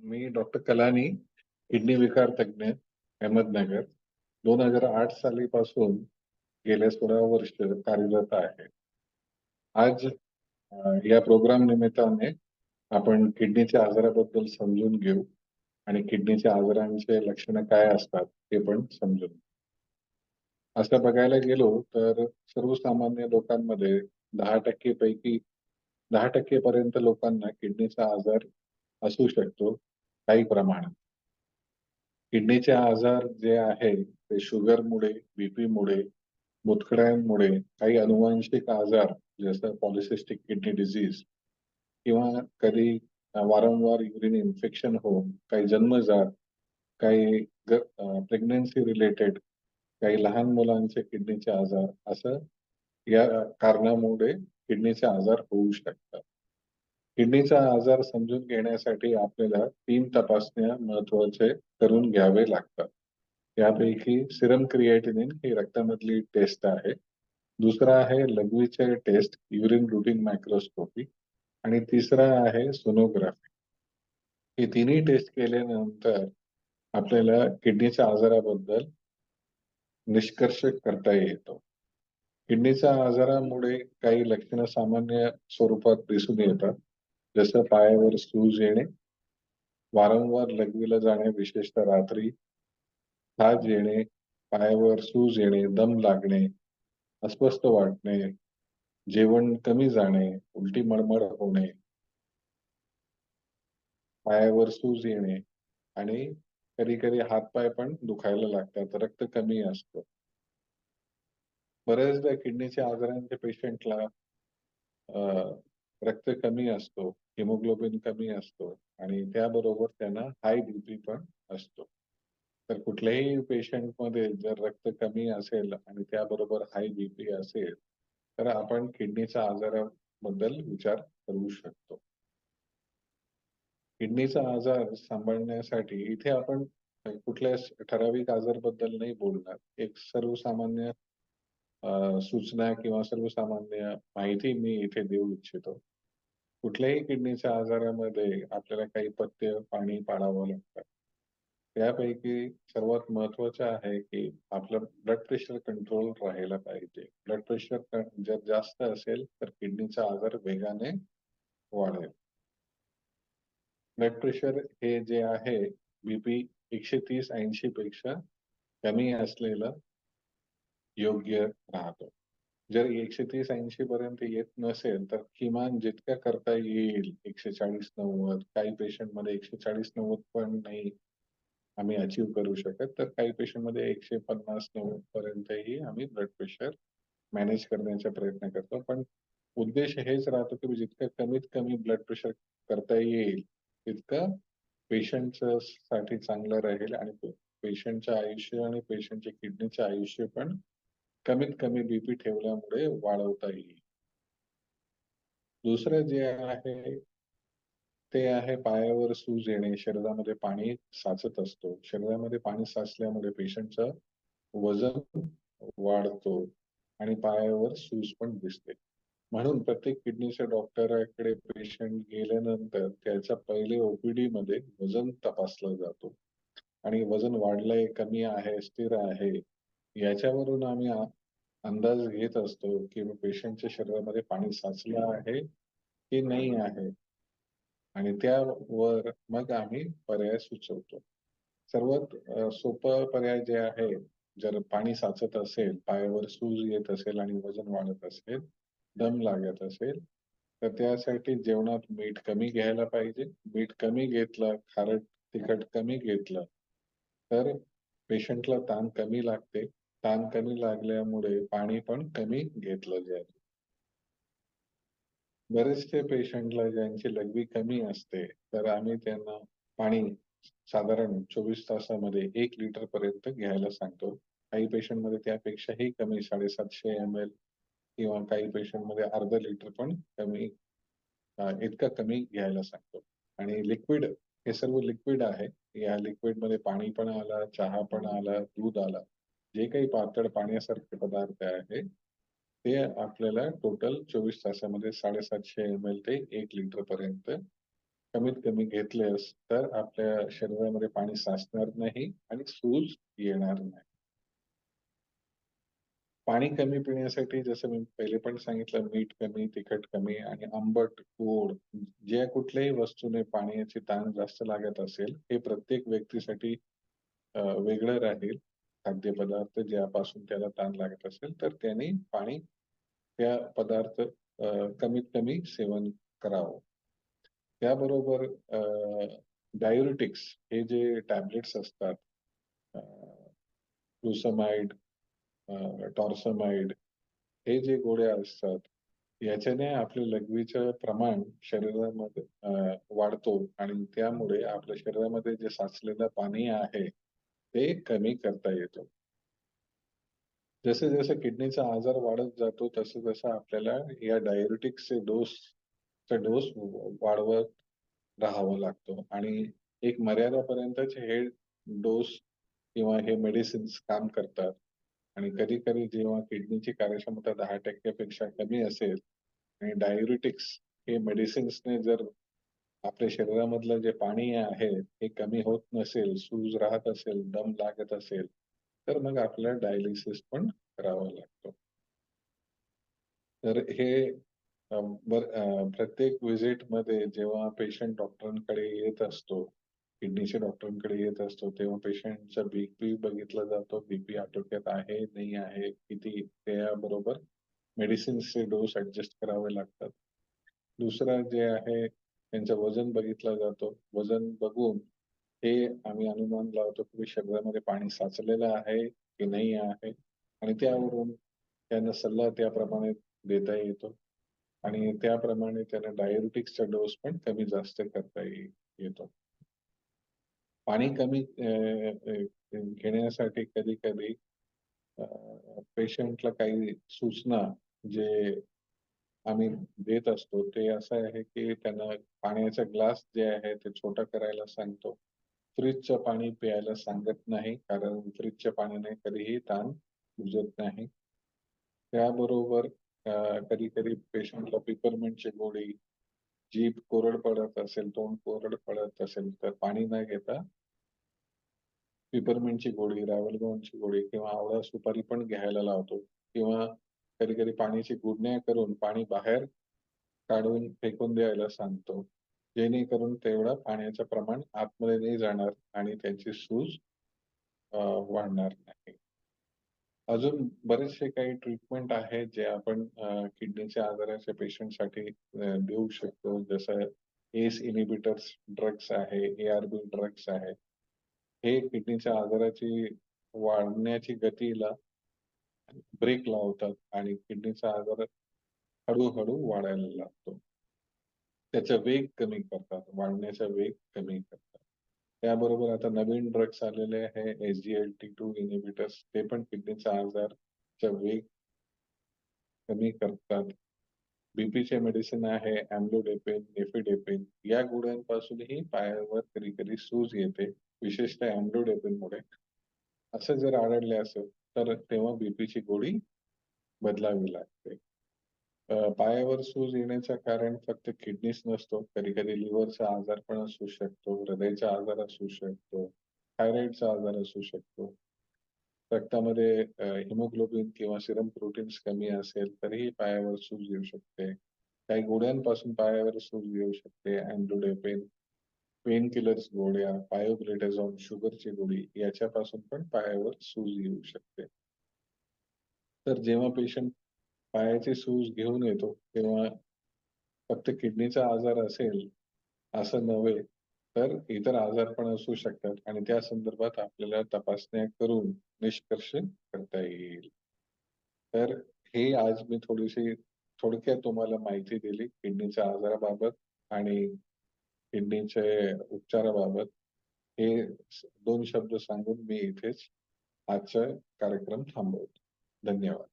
मी doctor Kalani, kidney विकार तज्ञ, अहमदनगर. 2008 सालीपासून गेल्या 16 वर्ष कार्यरत आहे. आज या प्रोग्राम निमित्ताने आपण किडनीच्या आजाराबद्दल समजून घेऊ आणि किडनीच्या आजारांचे लक्षणं काय असतात हे पण समजून घेऊ. असं बघायला गेलो तर सर्वसामान्य लोकांमध्ये 10% पैकी 10% पर्यंत लोकांना किडनीचा आजार असू शकतो काही प्रमाणात. किडनीचे आजार जे आहे ते शुगरमुळे, बीपीमुळे, मुतखड्यांमुळे, काही अनुवांशिक आजार जसं पॉलिसिस्टिक किडनी डिसीज किंवा कधी वारंवार युरिन इन्फेक्शन होऊन, काही जन्मजात, काही प्रेग्नन्सी रिलेटेड, काही लहान मुलांचे किडनीचे आजार असं या कारणामुळे किडनीचे आजार होऊ शकतात. किडनीचा आजार समजून घेण्यासाठी आपल्याला 3 तपासण्या महत्त्वाचे करून घ्यावे लागतात. त्यापैकी सिरम क्रिएटिनिन ही रक्तामधली टेस्ट आहे. दुसरा आहे लघवीचे टेस्ट, युरिन रूटिन मायक्रोस्कोपी आणि तिसरा आहे सोनोग्राफी. हे तिन्ही टेस्ट केल्यानंतर आपल्याला किडनीच्या आजाराबद्दल निष्कर्ष करता येतो. किडनीच्या आजारामुळे काही लक्षणं सामान्य स्वरूपात दिसून येतात. जसं पायावर सूज येणे, वारंवार लघवीला जाणे विशेषतः रात्री, खाज येणे, पायावर सूज येणे, दम लागणे, अस्वस्थ वाटणे, जेवण कमी जाणे, उलटी मळमळ होणे, पायावर सूज येणे आणि कधी-कधी हातपाय पण दुखायला लागतात, रक्त कमी असतं. बऱ्याचदा किडनीच्या आजारांच्या पेशंटला रक्त कमी असतो, हिमोग्लोबिन कमी असतो आणि त्याबरोबर त्यांना हाय बीपी पण असतो. तर कुठल्याही पेशंटमध्ये जर रक्त कमी असेल आणि त्याबरोबर हाय बीपी असेल, तर आपण किडनीच्या आजाराबद्दल विचार करू शकतो. किडनीचा आजार सांभाळण्यासाठी इथे आपण कुठल्या ठराविक आजाराबद्दल नाही बोलणार. एक सर्वसामान्य सूचना किंवा सर्वसामान्य माहिती मी इथे देऊ इच्छितो. कुठल्याही किडनीच्या आजारामध्ये आपल्याला काही पथ्य, पाणी पाळावं लागतं. त्यापैकी सर्वात महत्त्वाचं आहे की आपलं ब्लड प्रेशर कंट्रोल राहायला पाहिजे. ब्लड प्रेशर जर जास्त असेल तर किडनीचा आजार वेगाने वाढेल. ब्लड प्रेशर हे जे आहे बीपी 130-80 पेक्षा कमी असलेलं योग्य राहतो. जर 130-80 पर्यंत येत नसेल तर किमान जितक्या करता येईल 140-90, काही पेशंटमध्ये 140-90 पण नाही आम्ही अचीव्ह करू शकत, तर काही पेशंटमध्ये 150-90 पर्यंतही आम्ही ब्लड प्रेशर मॅनेज करण्याचा प्रयत्न करतो. पण उद्देश हेच राहतो की जितकं कमीत कमी ब्लड प्रेशर करता येईल तितकं साठी चांगलं राहील आणि पेशंटचं आयुष्य आणि पेशंटच्या किडनीचं आयुष्य पण कमीत कमी बीपी ठेवल्यामुळे वाढवता येईल. दुसरं जे आहे ते आहे पायावर सूज येणे, शरीरामध्ये पाणी साचत असतो. शरीरामध्ये पाणी साचल्यामुळे पेशंटचं वजन वाढतो आणि पायावर सूज पण दिसते. म्हणून प्रत्येक किडनीच्या डॉक्टराकडे पेशंट गेल्यानंतर त्याच्या पहिले ओपीडी मध्ये वजन तपासला जातो आणि वजन वाढलंय, कमी आहे, स्थिर आहे याच्यावरून आम्ही अंदाज घेत असतो की पेशंटच्या शरीरामध्ये पाणी साचलं आहे की नाही आहे आणि त्यावर मग आम्ही पर्याय सुचवतो. सर्वात सोपं पर्याय जे आहे, जर पाणी साचत असेल, पायावर सूज येत असेल आणि वजन वाढत असेल, दम लागत असेल, तर त्यासाठी जेवणात मीठ कमी घ्यायला पाहिजे. मीठ कमी घेतलं, खारट तिखट कमी घेतलं तर पेशंटला ताण कमी लागते. ताण कमी लागल्यामुळे पाणी पण कमी घेतलं जाईल. बरेचसे पेशंटला ज्यांची लघवी कमी असते तर आम्ही त्यांना पाणी साधारण 24 तासामध्ये 1 लिटर पर्यंत घ्यायला सांगतो. काही पेशंट मध्ये त्यापेक्षाही कमी 750 ml किंवा काही पेशंट मध्ये अर्धा लिटर पण कमी, इतका कमी घ्यायला सांगतो. आणि लिक्विड, हे सर्व लिक्विड आहे. या लिक्विड मध्ये पाणी पण आलं, चहा पण आला, दूध आला, जे काही पातळ पाण्यासारखे पदार्थ आहे ते आपल्याला टोटल 24 तासामध्ये 750 ml ते 1 लिटर पर्यंत कमीत कमी घेतल्यास तर आपल्या शरीरामध्ये पाणी साचणार नाही आणि सूज येणार नाही. पाणी कमी पिण्यासाठी जसं मी पहिले पण सांगितलं मीठ कमी, तिखट कमी आणि आंबट, गोड ज्या कुठल्याही वस्तूने पाण्याची तहान जास्त लागत असेल, हे प्रत्येक व्यक्तीसाठी वेगळं राहील. खाद्यपदार्थ ज्यापासून त्याला तहान लागत असेल, तर त्याने पाणी त्या पदार्थ कमीत कमी सेवन करावं. त्याबरोबर डायुरेटिक्स हे जे टॅबलेट्स असतात, अ, फ्लुसमाइड, टॉर्समाइड हे जे गोळ्या असतात, याच्याने आपल्या लघवीचं प्रमाण शरीरामध्ये वाढतो आणि त्यामुळे आपल्या शरीरामध्ये जे साचलेलं पाणी आहे, ते कमी करता येतं. जसं-जसं किडनीचा आजार वाढत जातो, तसं-तसं आपल्याला या डायुरेटिक्सचे डोस वाढवत राहावं लागतं आणि एक मर्यादापर्यंतच हे डोस किंवा हे मेडिसिन्स काम करतात आणि कधी-कधी जेव्हा किडनीची कार्यक्षमता 10% पेक्षा कमी असेल आणि डायुरेटिक्स हे मेडिसिन्सने जर आपल्या शरीरामधलं जे पाणी आहे, हे कमी होत नसेल, सूज राहत असेल, दम लागत असेल, तर मग आपल्याला डायलिसिस पण करावा लागतो. तर हे प्रत्येक व्हिजिटमध्ये जेव्हा पेशंट डॉक्टरांकडे येत असतो, किडनीच्या डॉक्टरांकडे येत असतो, तेव्हा पेशंटचा बीपी बघितला जातो. बीपी आटोक्यात आहे, नाही आहे, किती त्याबरोबर मेडिसिन्सचे डोस ॲडजस्ट करावे लागतात. दुसरं जे आहे त्यांचं वजन बघितलं जातो. वजन बघून हे आम्ही अनुमान लावतो की शरीरामध्ये पाणी साचलेलं आहे की नाही आहे आणि त्यावरून त्यांना सल्ला त्याप्रमाणे देता येतो आणि त्याप्रमाणे त्यांना डायुरेटिक्सचा डोस पण कमी जास्त करता येतो. पाणी कमी घेण्यासाठी कधी-कधी पेशंटला काही सूचना जे आम्ही देत असतो ते असं आहे की त्यांना पाण्याचा ग्लास जे आहे ते छोटा करायला सांगतो. फ्रिजचं पाणी प्यायला सांगत नाही कारण फ्रिजच्या पाण्याने कधीही तहान बुजत नाही. त्याबरोबर कधी-कधी पेशंटला पेपरमिंटची गोळी, जीभ कोरड पडत असेल, तोंड कोरड पडत असेल तर पाणी न घेता पेपरमिंटची गोळी, रावलगावची गोळी किंवा आवळा सुपारी पण घ्यायला लावतो किंवा कधी-कधी पाण्याची गुडण्या करून पाणी बाहेर काढून फेकून द्यायला सांगतो. जेणेकरून तेवढं पाण्याचं प्रमाण आतमध्ये नाही जाणार आणि त्यांची सूज वाढणार नाही. अजून बरेचसे काही ट्रीटमेंट आहेत जे आपण किडनीच्या आजाराच्या पेशंटसाठी देऊ शकतो. जसं एस इनिबिटर्स ड्रग्स आहे, ARB ड्रग्स आहे. हे किडनीच्या आजाराची वाढण्याची गतीला ब्रेक लावतात आणि किडनीचा आजार हळू-हळू वाढायला लागतो. त्याचा वेग कमी करतात, वाढण्याचा वेग कमी करतात. त्याबरोबर आता नवीन ड्रग्स आलेले आहे SGLT2 इनिबिटर्स ते पण किडनीचा आजारचा वेग कमी करतात. बीपीचे मेडिसिन आहे एम्लोडेपेन, नेफिडेपेन या गोळ्यांपासूनही पायावर कधी-कधी सूज येते, विशेषतः एम्लोडेपेनमुळे. असं जर आढळले असेल तर तेव्हा बीपीची गोळी बदलावी लागते. पायावर सूज येण्याचं कारण फक्त किडनीच नसतो. कधी-कधी लिव्हरचा आजार पण असू शकतो, हृदयाचा आजार असू शकतो, थायरॉइडचा आजार असू शकतो. रक्तामध्ये हिमोग्लोबिन किंवा सीरम प्रोटीन्स कमी असेल तरीही पायावर सूज येऊ शकते. काही गोळ्यांपासून पायावर सूज येऊ शकते. अँब्लोडेपेन, पेन किलर्स गोळ्या, पायोग्लिटाझोन, शुगरची गोळी याच्यापासून पण पायावर सूज येऊ शकते. तर जेव्हा पेशंट पायाची सूज घेऊन येतो, तेव्हा फक्त किडनीचा आजार असेल असं नव्हे, तर इतर आजार पण असू शकतात आणि त्या संदर्भात आपल्याला तपासण्या करून निष्कर्ष करता येईल. तर हे आज मी थोडीशी थोडक्यात तुम्हाला माहिती दिली किडनीच्या आजाराबाबत आणि किडनीचे उपचाराबाबत. हे 2 शब्द सांगून मी इथेच आजचा कार्यक्रम थांबवतो. धन्यवाद.